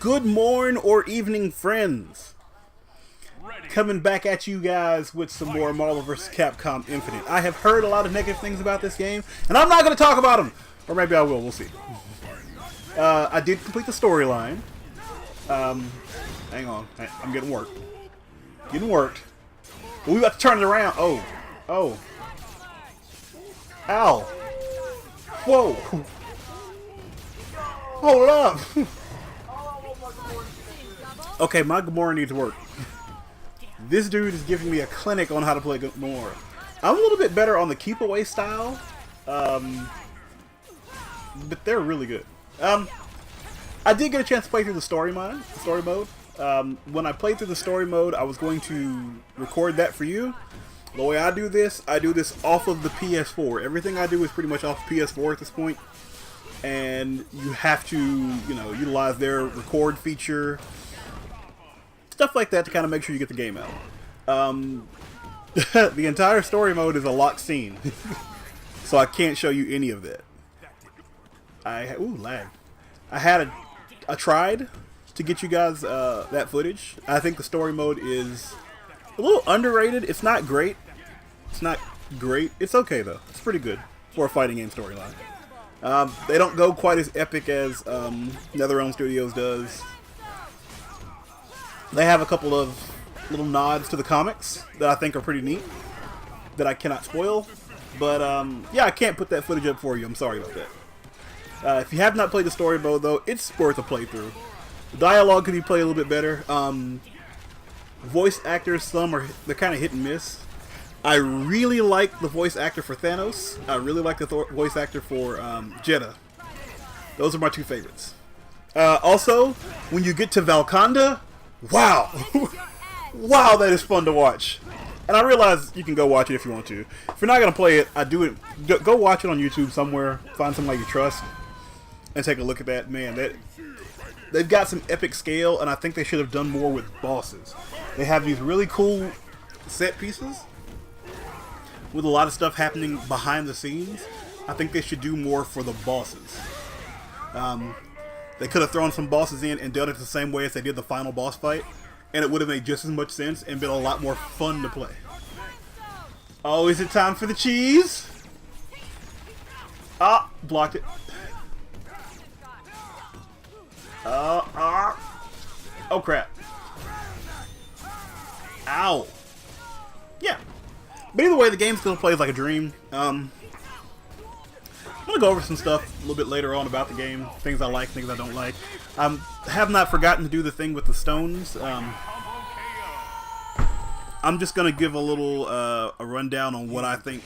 Good morning or evening, friends. Coming back at you guys with some more Marvel vs. Capcom Infinite. I have heard a lot of negative things about this game, and I'm not going to talk about them. Or maybe I will, we'll see. I did complete the storyline. Hang on, I'm getting worked. Getting worked. But we about to turn it around. Oh. Ow. Whoa. Hold up. Okay, my Gamora needs work. This dude is giving me a clinic on how to play Gamora. I'm a little bit better on the keep away style, but they're really good. I did get a chance to play through the story mode. When I played through the story mode, I was going to record that for you. The way I do this off of the PS4. Everything I do is pretty much off PS4 at this point, and you have to, utilize their record feature. Stuff like that to kind of make sure you get the game out. The entire story mode is a locked scene, so I can't show you any of that. Lag. I tried to get you guys that footage. I think the story mode is a little underrated. It's not great. It's okay though. It's pretty good for a fighting game storyline. They don't go quite as epic as NetherRealm Studios does. They have a couple of little nods to the comics that I think are pretty neat, that I cannot spoil. But, yeah, I can't put that footage up for you. I'm sorry about that. If you have not played the story mode, though, it's worth a playthrough. The dialogue could be played a little bit better. Voice actors, they're kind of hit and miss. I really like the voice actor for Thanos. I really like the voice actor for Jeddah. Those are my two favorites. Also, when you get to Valkanda, wow! Wow, that is fun to watch. And I realize you can go watch it if you want to. If you're not going to play it, go watch it on YouTube somewhere. Find somebody you trust and take a look at that. Man, they've got some epic scale, and I think they should have done more with bosses. They have these really cool set pieces with a lot of stuff happening behind the scenes. I think they should do more for the bosses. They could have thrown some bosses in and done it the same way as they did the final boss fight, and it would have made just as much sense and been a lot more fun to play. Oh, is it time for the cheese? Ah, blocked it. Oh crap. Ow. Yeah. But either way, the game still plays like a dream. I'm going to go over some stuff a little bit later on about the game. Things I like, things I don't like. I have not forgotten to do the thing with the stones. I'm just going to give a little a rundown on what I think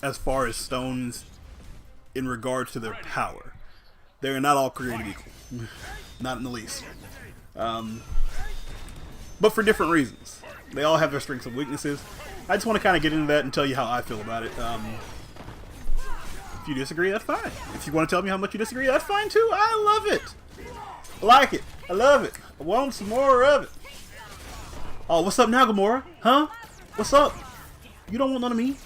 as far as stones in regards to their power. They're not all created equal. Not in the least. But for different reasons. They all have their strengths and weaknesses. I just want to kind of get into that and tell you how I feel about it. If you disagree, that's fine. If you want to tell me how much you disagree, that's fine too. I love it. I like it. I love it. I want some more of it. Oh, what's up now, Gamora? Huh? What's up? You don't want none of me?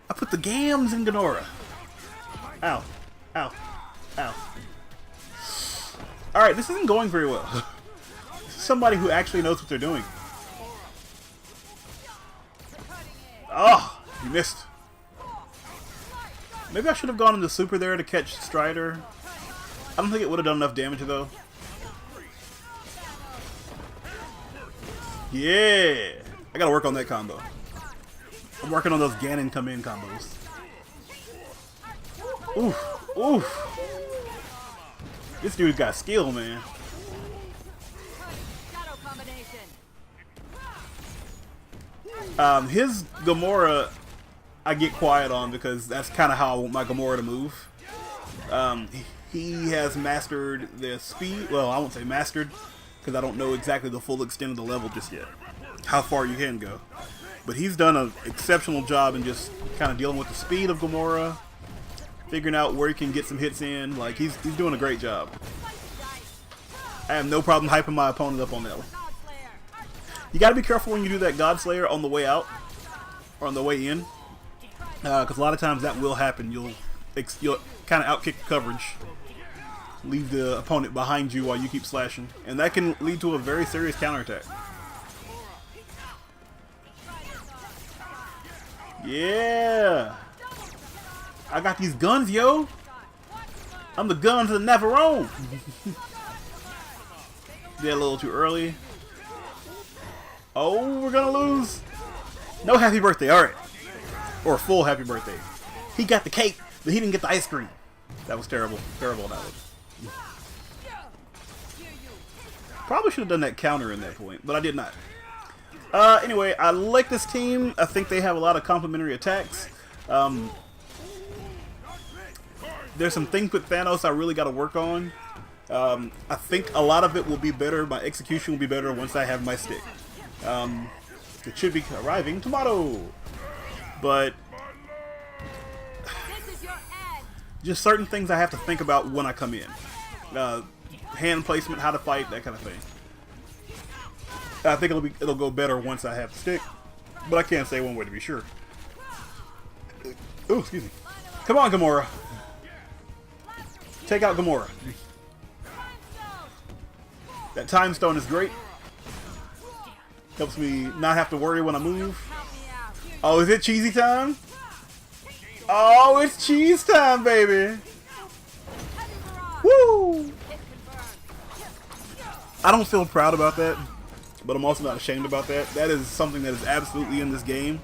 I put the gams in Gamora. Ow. Ow. Ow. Alright, this isn't going very well. This is somebody who actually knows what they're doing. Oh, you missed. Maybe I should have gone into Super there to catch Strider. I don't think it would have done enough damage though. Yeah! I gotta work on that combo. I'm working on those Ganon come in combos. Oof! Oof! This dude's got skill, man. His Gamora, I get quiet on because that's kind of how I want my Gamora to move. He has mastered the speed. Well, I won't say mastered because I don't know exactly the full extent of the level just yet. How far you can go. But he's done an exceptional job in just kind of dealing with the speed of Gamora, figuring out where he can get some hits in. Like, he's doing a great job. I have no problem hyping my opponent up on that one. You gotta be careful when you do that God Slayer on the way out, or on the way in. Because a lot of times that will happen. You'll kind of outkick the coverage leave the opponent behind you while you keep slashing. And that can lead to a very serious counterattack. Yeah! I got these guns, yo! I'm the guns of the Navarone! Did a little too early. Oh, we're gonna lose! No happy birthday, alright. Or full happy birthday. He got the cake, but he didn't get the ice cream. That was terrible. Terrible that was. Probably should have done that counter in that point, but I did not. Anyway, I like this team. I think they have a lot of complementary attacks. There's some things with Thanos I really got to work on. I think a lot of it will be better. My execution will be better once I have my stick. It should be arriving tomorrow. But just certain things I have to think about when I come in. Hand placement, how to fight, that kind of thing. I think it'll go better once I have the stick, but I can't say one way to be sure. Ooh, excuse me. Come on, Gamora. Take out Gamora. That time stone is great. Helps me not have to worry when I move. Oh, is it cheesy time? Oh, it's cheese time, baby. Woo! I don't feel proud about that, but I'm also not ashamed about that. That is something that is absolutely in this game.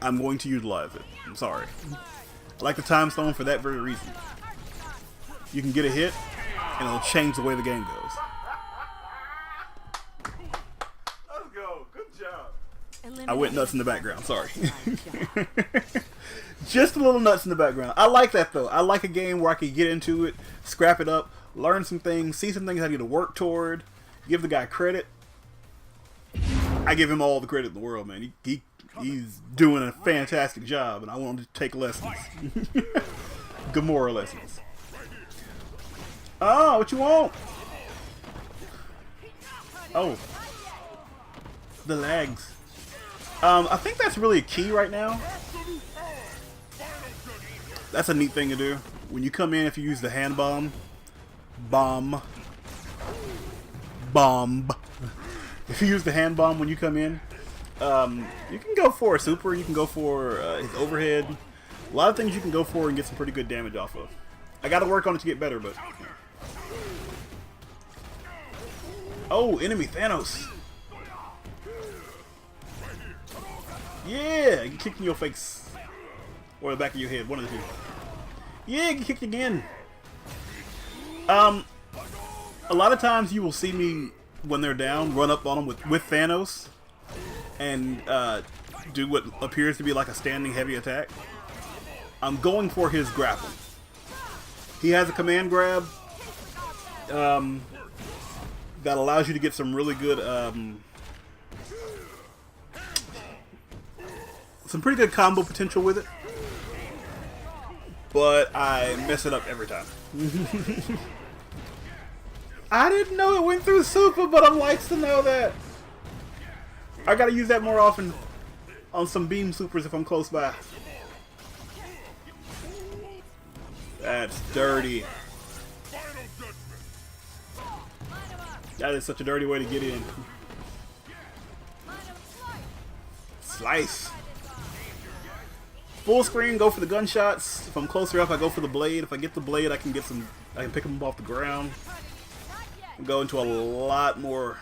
I'm going to utilize it. I'm sorry. I like the time stone for that very reason. You can get a hit, and it'll change the way the game goes. Let's go. Good job. I went nuts in the background. Sorry. Just a little nuts in the background. I like that, though. I like a game where I can get into it, scrap it up, learn some things, see some things I need to work toward, give the guy credit. I give him all the credit in the world, man. He's doing a fantastic job, and I want him to take lessons. Gamora lessons. Oh, what you want? Oh. The legs. I think that's really a key right now. That's a neat thing to do. When you come in, if you use the hand bomb. If you use the hand bomb when you come in, you can go for a super, you can go for his overhead. A lot of things you can go for and get some pretty good damage off of. I gotta work on it to get better, but... Oh, enemy Thanos. Yeah, get kicked in your face. Or the back of your head, one of the two. Yeah, get kicked again. A lot of times you will see me, when they're down, run up on them with Thanos and do what appears to be like a standing heavy attack. I'm going for his grapple. He has a command grab that allows you to get some really good, some pretty good combo potential with it. But I mess it up every time. I didn't know it went through super, but I'm likes to know that. I gotta use that more often on some beam supers if I'm close by. That's dirty. That is such a dirty way to get in. Slice. Full screen, go for the gunshots. If I'm closer up, I go for the blade. If I get the blade, I can get some. I can pick them up off the ground. And go into a lot more.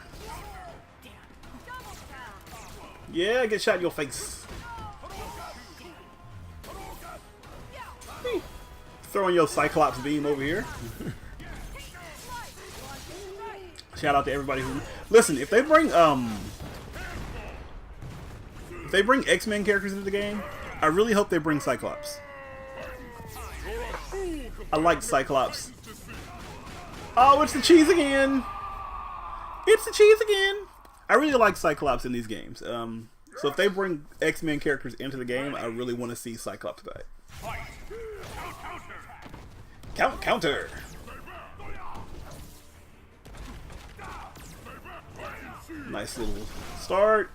Yeah, get shot in your face. Throwing your Cyclops beam over here. Shout out to everybody who listen. If they bring X-Men characters into the game, I really hope they bring Cyclops. I like Cyclops. Oh, it's the cheese again! It's the cheese again! I really like Cyclops in these games. So if they bring X-Men characters into the game, I really want to see Cyclops back. Counter! Nice little start.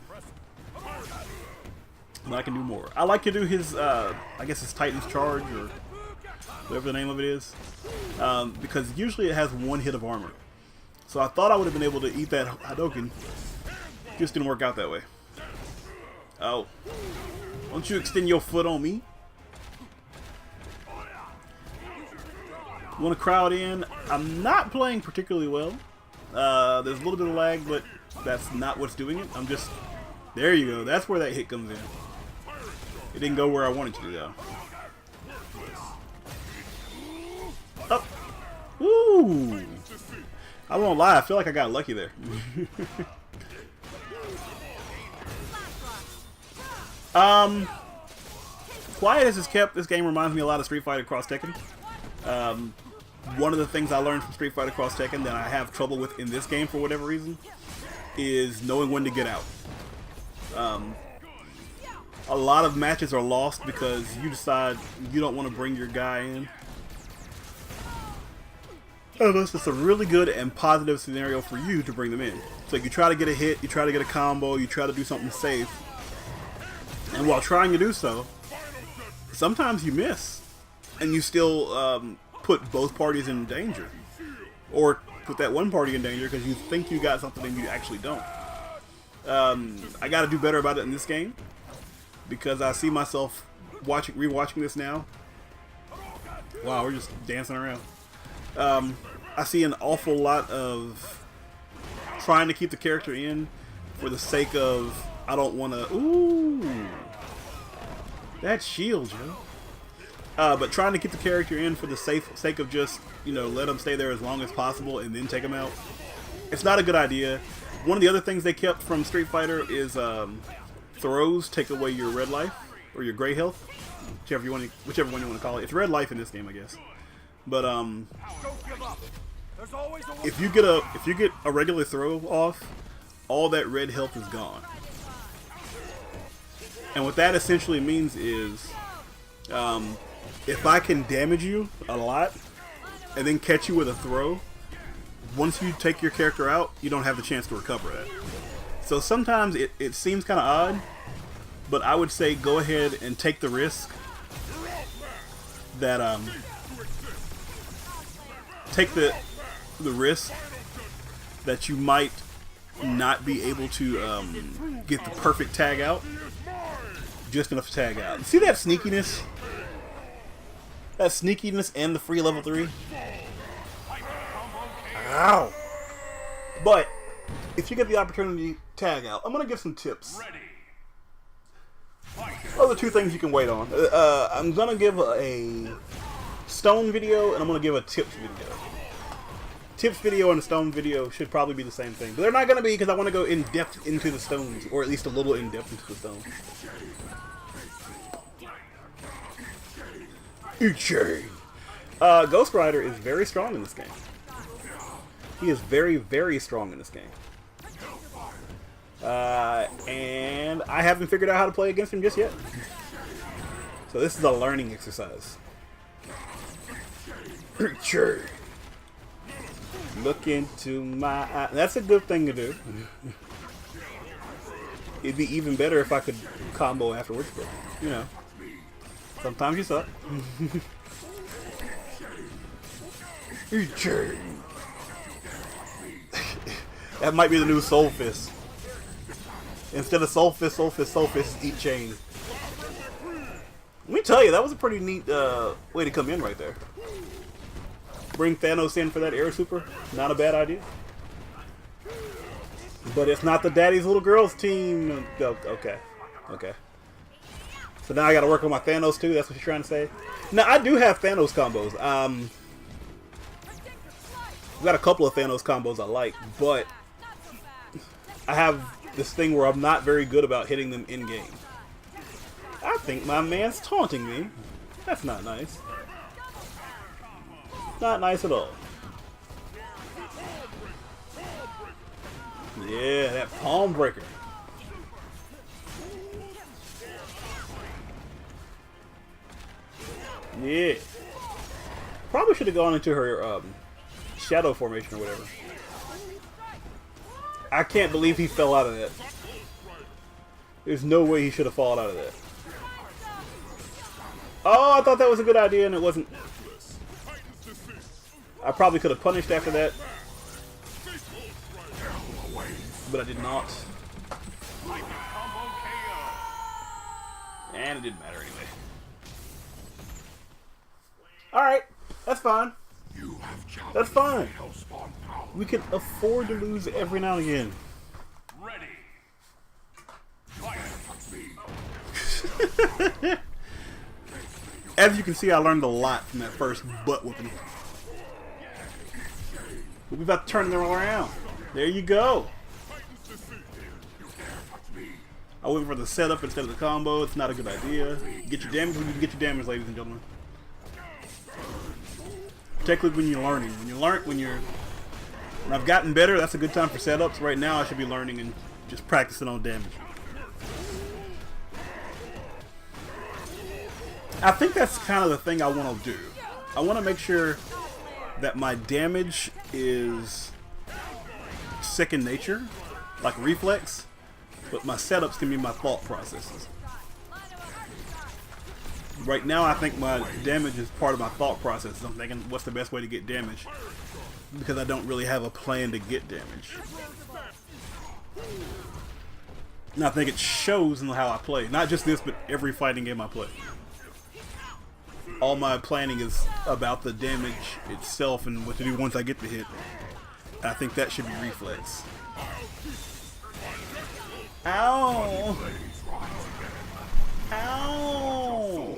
And I can do more. I like to do his, I guess his Titan's Charge, or whatever the name of it is. because usually it has one hit of armor. So I thought I would have been able to eat that Hadouken. Just didn't work out that way. Oh. Don't you extend your foot on me? Want to crowd in? I'm not playing particularly well. There's a little bit of lag, but that's not what's doing it. I'm just... There you go. That's where that hit comes in. It didn't go where I wanted to, though. Up. Ooh. I won't lie. I feel like I got lucky there. Quiet as it's kept, this game reminds me a lot of Street Fighter Cross Tekken. One of the things I learned from Street Fighter Cross Tekken that I have trouble with in this game for whatever reason is knowing when to get out. A lot of matches are lost because you decide you don't want to bring your guy in. Unless it's a really good and positive scenario for you to bring them in. So you try to get a hit, you try to get a combo, you try to do something safe. And while trying to do so, sometimes you miss. And you still put both parties in danger. Or put that one party in danger because you think you got something and you actually don't. I got to do better about it in this game. Because I see myself rewatching this now. Wow, we're just dancing around. I see an awful lot of trying to keep the character in for the sake of I don't want to. Ooh, that shield, Joe. But trying to keep the character in for the sake of just let them stay there as long as possible and then take them out. It's not a good idea. One of the other things they kept from Street Fighter is throws take away your red life or your gray health, whichever one you want to call it. It's red life in this game, I guess. But if you get a regular throw off, all that red health is gone. And what that essentially means is, if I can damage you a lot and then catch you with a throw, once you take your character out, you don't have the chance to recover that. So sometimes it seems kind of odd, but I would say go ahead and take the risk that take the risk that you might not be able to get the perfect tag out, just enough to tag out. See that sneakiness? That sneakiness and the free level 3? Ow! But if you get the opportunity to tag out, I'm going to give some tips. Those are two things you can wait on. I'm going to give a stone video, and I'm going to give a tips video. Tips video and a stone video should probably be the same thing. But they're not going to be because I want to go in depth into the stones, or at least a little in depth into the stones. Ghost Rider is very strong in this game. He is very, very strong in this game. And I haven't figured out how to play against him just yet. So this is a learning exercise. Look into my eye. That's a good thing to do. It'd be even better if I could combo afterwards, but sometimes you suck. That might be the new Soul Fist. Instead of Soul Fist, Soul Fist, Soul Fist, eat chain. Let me tell you, that was a pretty neat way to come in right there. Bring Thanos in for that air super. Not a bad idea. But it's not the daddy's little girls team. Okay. So now I gotta work on my Thanos too, that's what you're trying to say? Now, I do have Thanos combos. I've got a couple of Thanos combos I like, but I have this thing where I'm not very good about hitting them in-game. I think my man's taunting me. That's not nice. Not nice at all. Yeah, that palm breaker. Yeah. Probably should have gone into her shadow formation or whatever. I can't believe he fell out of that. There's no way he should have fallen out of that. Oh, I thought that was a good idea and it wasn't. I probably could have punished after that, but I did not. And it didn't matter anyway. Alright, that's fine. That's fine. We can afford to lose every now and again. As you can see, I learned a lot from that first butt whooping. We're about to turn them around. There you go. I went for the setup instead of the combo. It's not a good idea. Get your damage when you get your damage, ladies and gentlemen. Particularly when you're learning. When I've gotten better, that's a good time for setups. Right now, I should be learning and just practicing on damage. I think that's kind of the thing I want to do. I want to make sure that my damage is second nature, like reflex, but my setups can be my thought processes. Right now, I think my damage is part of my thought process. I'm thinking, what's the best way to get damage? Because I don't really have a plan to get damage. And I think it shows in how I play. Not just this, but every fighting game I play. All my planning is about the damage itself and what to do once I get the hit. I think that should be reflex. Ow! Ow!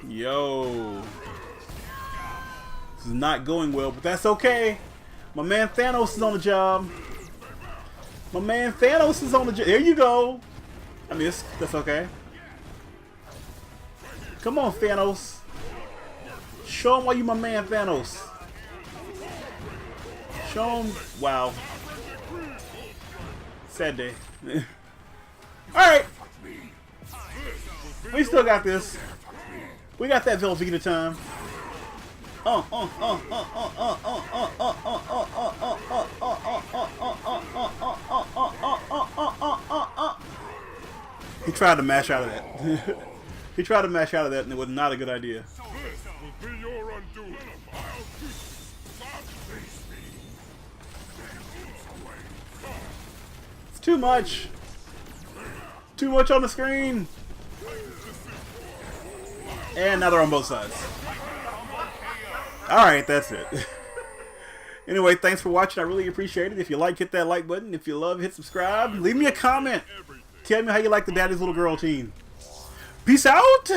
Yo. This is not going well, but that's okay. My man Thanos is on the job. My man Thanos is on the job. There you go. I missed. That's okay. Come on, Thanos. Show him why you my man, Thanos. Show him. Wow. Sad day. Alright. We still got this. We got that Velveeta time. He tried to mash out of that. He tried to mash out of that, and it was not a good idea. It's too much. Too much on the screen. And now they're on both sides. Alright, that's it. Anyway, thanks for watching. I really appreciate it. If you like, hit that like button. If you love, hit subscribe. Leave me a comment. Tell me how you like the Daddy's Little Girl team. Peace out.